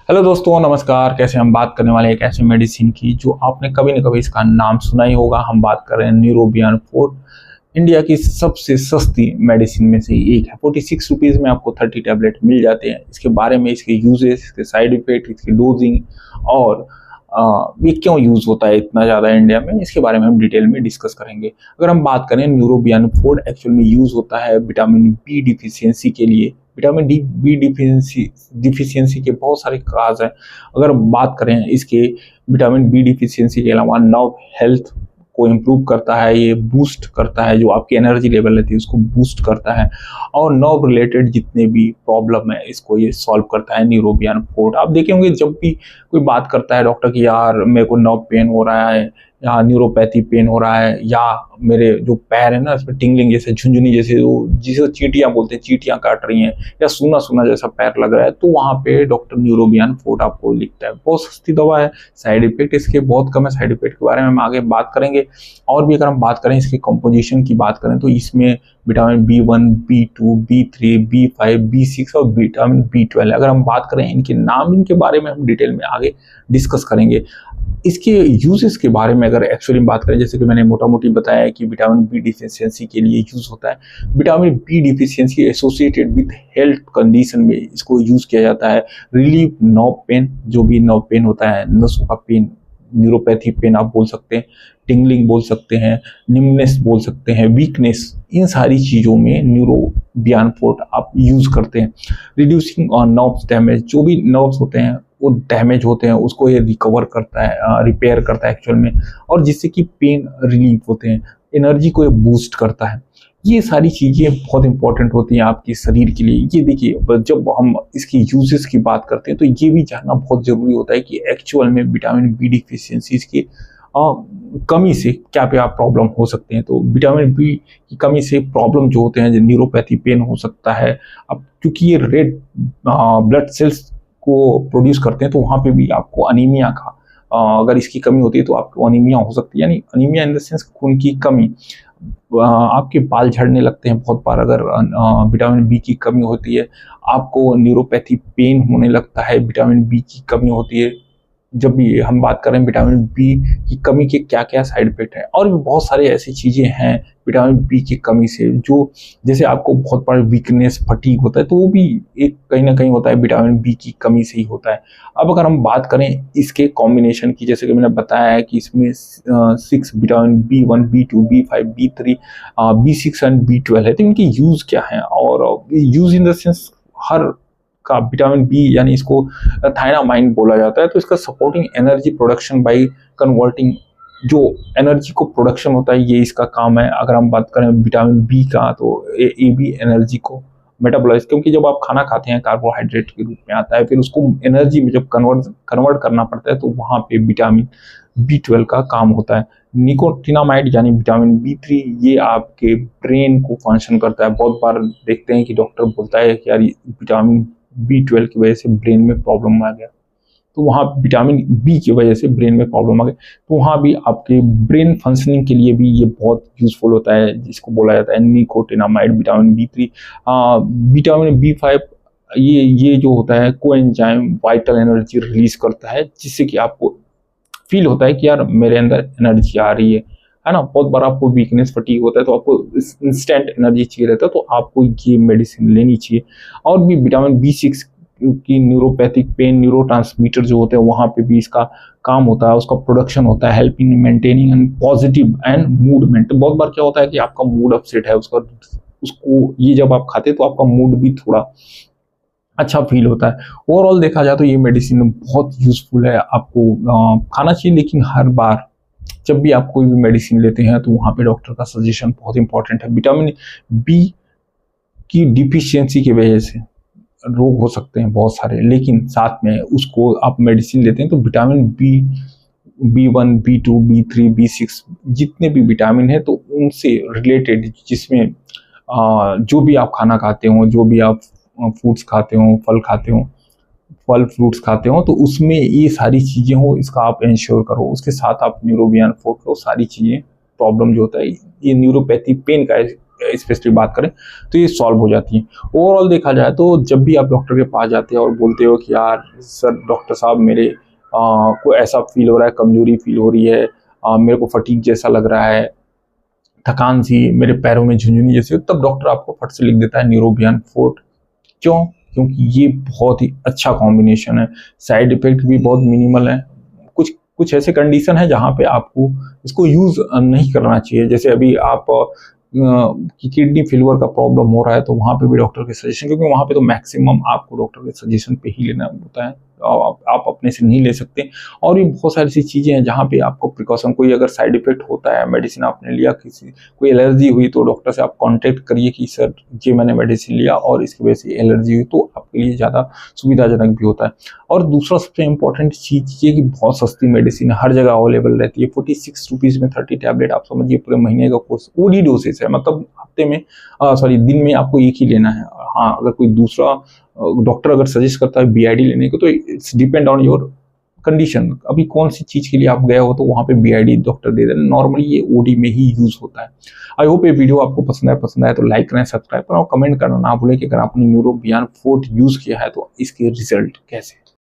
Hello दोस्तों, नमस्कार। कैसे हम बात करने वाले हैं एक ऐसे मेडिसिन की जो आपने कभी न कभी इसका नाम सुना ही होगा। हम बात कर रहे हैं न्यूरोबियन फोर्ट। इंडिया की सबसे सस्ती मेडिसिन में से एक है। 46 रुपीज़ में आपको 30 टैबलेट मिल जाते हैं। इसके बारे में, इसके यूजेस, इसके साइड इफेक्ट, इसकी डोजिंग और ये क्यों यूज़ होता है इतना ज़्यादा इंडिया में, इसके बारे में हम डिटेल में डिस्कस करेंगे। अगर हम बात करें, न्यूरोबियन फोर्ट एक्चुअल में यूज़ होता है विटामिन बी डिफिशियंसी के लिए। विटामिन डी बी डिफिशियंसी के बहुत सारे काज हैं। अगर बात करें इसके, विटामिन बी डिफिशियंसी के अलावा नर्व हेल्थ को इम्प्रूव करता है, ये बूस्ट करता है, जो आपकी एनर्जी लेवल रहती है उसको बूस्ट करता है, और नर्व रिलेटेड जितने भी प्रॉब्लम है इसको ये सॉल्व करता है न्यूरोबियन फोर्ट। आप देखे होंगे जब भी कोई बात करता है डॉक्टर की, यार मेरे को नर्व पेन हो रहा है या न्यूरोपैथी पेन हो रहा है, या मेरे जो पैर है ना इसमें टिंगलिंग जैसे, झुंझुनी जैसे, जिसे चींटियां बोलते हैं, चींटियां काट रही हैं, या सूना सूना जैसा पैर लग रहा है, तो वहाँ पे डॉक्टर न्यूरोबियन फोर्ट आपको लिखता है। बहुत सस्ती दवा है, साइड इफेक्ट इसके बहुत कम है। साइड इफेक्ट के बारे में हम आगे बात करेंगे। और भी अगर हम बात करें इसके कंपोजिशन की बात करें तो इसमें vitamin B1, B2, B3, B5, B6 और विटामिन B12। अगर हम बात करें इनके नाम, इनके बारे में हम डिटेल में आगे डिस्कस करेंगे। इसके यूजेस के बारे में अगर एक्चुअली बात करें, जैसे कि मैंने मोटा मोटी बताया है कि विटामिन बी डिफिशियंसी के लिए यूज होता है। Vitamin B deficiency associated with health condition में इसको यूज किया जाता है। रिलीफ नर्व पेन, जो भी नर्व पेन होता है, नसों का पेन, न्यूरोपैथी पेन आप बोल सकते हैं, टिंगलिंग बोल सकते हैं, निम्नेस बोल सकते हैं, वीकनेस, इन सारी चीज़ों में न्यूरोबियन फोर्ट आप यूज करते हैं। रिड्यूसिंग ऑन नर्व्स डैमेज, जो भी नर्व्स होते हैं वो डैमेज होते हैं उसको ये रिकवर करता है, रिपेयर करता है एक्चुअल में, और जिससे कि पेन रिलीफ होते हैं, एनर्जी को ये बूस्ट करता है। ये सारी चीज़ें बहुत इंपॉर्टेंट होती हैं आपके शरीर के लिए। ये देखिए, जब हम इसकी यूजेस की बात करते हैं तो ये भी जानना बहुत ज़रूरी होता है कि एक्चुअल में विटामिन बी डिफिशियंसीज की कमी से क्या क्या प्रॉब्लम हो सकते हैं। तो विटामिन बी की कमी से प्रॉब्लम जो होते हैं, जो न्यूरोपैथी पेन हो सकता है। अब क्योंकि ये रेड ब्लड सेल्स को प्रोड्यूस करते हैं, तो वहाँ पे भी आपको अनीमिया का, अगर इसकी कमी होती है तो आपको अनीमिया हो सकती है, यानी अनीमिया इन द सेंस खून की कमी। आपके बाल झड़ने लगते हैं बहुत बार अगर विटामिन बी की कमी होती है। आपको न्यूरोपैथी पेन होने लगता है, विटामिन बी की कमी होती है। जब भी हम बात करें विटामिन बी की कमी के क्या क्या साइड इफेक्ट है, और भी बहुत सारी ऐसी चीज़ें हैं विटामिन बी की कमी से, जो जैसे आपको बहुत बड़ा वीकनेस, फटीग होता है, तो वो भी एक कहीं ना कहीं होता है विटामिन बी की कमी से ही होता है। अब अगर हम बात करें इसके कॉम्बिनेशन की, जैसे कि मैंने बताया है कि इसमें 6 vitamin B1, B2, B5, B3, B6 and B12 है। तो इनके यूज़ क्या है, और यूज़ इन द सेंस हर का विटामिन बी, यानी इसको थायनामाइन बोला जाता है। तो इसका supporting energy production by converting, जो एनर्जी को प्रोडक्शन होता है, ये इसका काम है। अगर हम बात करें विटामिन बी का, तो ये भी एनर्जी को मेटाबोलाइज, क्योंकि जब आप खाना खाते हैं कार्बोहाइड्रेट के रूप में आता है, फिर उसको एनर्जी में जब कन्वर्ट करना पड़ता है, तो वहाँ पे विटामिन B12 का काम होता है। निकोटिनामाइड यानी विटामिन B3, ये आपके ब्रेन को फंक्शन करता है। बहुत बार देखते हैं कि डॉक्टर बोलता है कि यार विटामिन B12 की वजह से ब्रेन में प्रॉब्लम आ गया, तो वहाँ विटामिन बी की वजह से ब्रेन में प्रॉब्लम आ गई, तो वहाँ भी आपके ब्रेन फंक्शनिंग के लिए भी ये बहुत यूजफुल होता है, जिसको बोला जाता है nicotinamide. Vitamin B3, vitamin B5, ये जो होता है कोएंजाइम वाइटल एनर्जी रिलीज करता है, जिससे कि आपको फील होता है कि यार मेरे अंदर एनर्जी आ रही है ना। बहुत बार आपको वीकनेस, फटीग होता है, तो आपको इंस्टेंट एनर्जी चाहिए रहता है, तो आपको ये मेडिसिन लेनी चाहिए। और भी विटामिन B6 की न्यूरोपैथिक पेन न्यूरोट्रांसमीटर जो होते हैं, वहाँ पे भी इसका काम होता है, उसका प्रोडक्शन होता है, helping maintaining and positive and mood maintain. बहुत बार क्या होता है कि आपका मूड अपसेट है, उसको ये जब आप खाते हैं तो आपका मूड भी थोड़ा अच्छा फील होता है। ओवरऑल देखा जाए तो ये मेडिसिन बहुत यूजफुल है, आपको खाना चाहिए। लेकिन हर बार जब भी आप कोई भी मेडिसिन लेते हैं तो वहाँ पे डॉक्टर का सजेशन बहुत इंपॉर्टेंट है। विटामिन बी की डिफिशियंसी की वजह से रोग हो सकते हैं बहुत सारे, लेकिन साथ में उसको आप मेडिसिन लेते हैं तो vitamin B, B1, B2, B3, B6 जितने भी विटामिन है, तो उनसे रिलेटेड, जिसमें जो भी आप खाना खाते हो, जो भी आप फूड्स खाते हो, फल फ्रूट्स खाते हो, तो उसमें ये सारी चीज़ें हो, इसका आप इंश्योर करो। उसके साथ आप न्यूरोबियन फोर्ट लो, सारी चीज़ें, प्रॉब्लम जो होता है ये न्यूरोपैथी पेन का स्पेसिफिक बात करें तो ये सॉल्व हो जाती है। ओवरऑल देखा जाए तो जब भी आप डॉक्टर के पास जाते हैं और बोलते हो कि यार सर डॉक्टर साहब मेरे को ऐसा फील हो रहा है, कमजोरी फील हो रही है, मेरे को फटीग जैसा लग रहा है, थकान सी, मेरे पैरों में झुंझुनी जैसी हो, तब डॉक्टर आपको फट से लिख देता है न्यूरोबियन 4। क्यों? क्योंकि ये बहुत ही अच्छा कॉम्बिनेशन है, साइड इफेक्ट भी बहुत मिनिमल है। कुछ कुछ ऐसे कंडीशन है जहाँ पे आपको इसको यूज नहीं करना चाहिए, जैसे अभी आप कि किडनी फेलियर का प्रॉब्लम हो रहा है तो वहाँ पे भी डॉक्टर के सजेशन, क्योंकि वहाँ पे तो मैक्सिमम आपको डॉक्टर के सजेशन पे ही लेना होता है, आप अपने से नहीं ले सकते। और भी बहुत सारी सी चीज़ें हैं जहाँ पे आपको प्रिकॉशन, कोई अगर साइड इफेक्ट होता है, मेडिसिन आपने लिया, किसी कोई एलर्जी हुई तो डॉक्टर से आप कांटेक्ट करिए कि सर ये मैंने मेडिसिन लिया और इसकी वजह से एलर्जी हुई, तो आपके लिए ज़्यादा सुविधाजनक भी होता है। और दूसरा सबसे इंपॉर्टेंट चीज़ ये कि बहुत सस्ती मेडिसिन हर जगह अवेलेबल रहती है। 46 रुपीज़ में 30 टैबलेट, आप समझिए पूरे महीने का कोर्स, ओडी डोसेस है, मतलब हफ्ते में दिन में आपको एक ही लेना है। हाँ, अगर कोई दूसरा डॉक्टर अगर सजेस्ट करता है बीआईडी लेने को तो it's depend on your condition, अभी कौन सी चीज के लिए आप गए हो तो वहाँ पे बीआईडी डॉक्टर दे देना। नॉर्मली ये ओडी में ही यूज होता है। आई होप ये वीडियो आपको पसंद आए तो लाइक करें, सब्सक्राइब करें और कमेंट करना ना भूलें कि अगर आपने न्यूरोबियन 4 यूज किया है तो इसके रिजल्ट कैसे।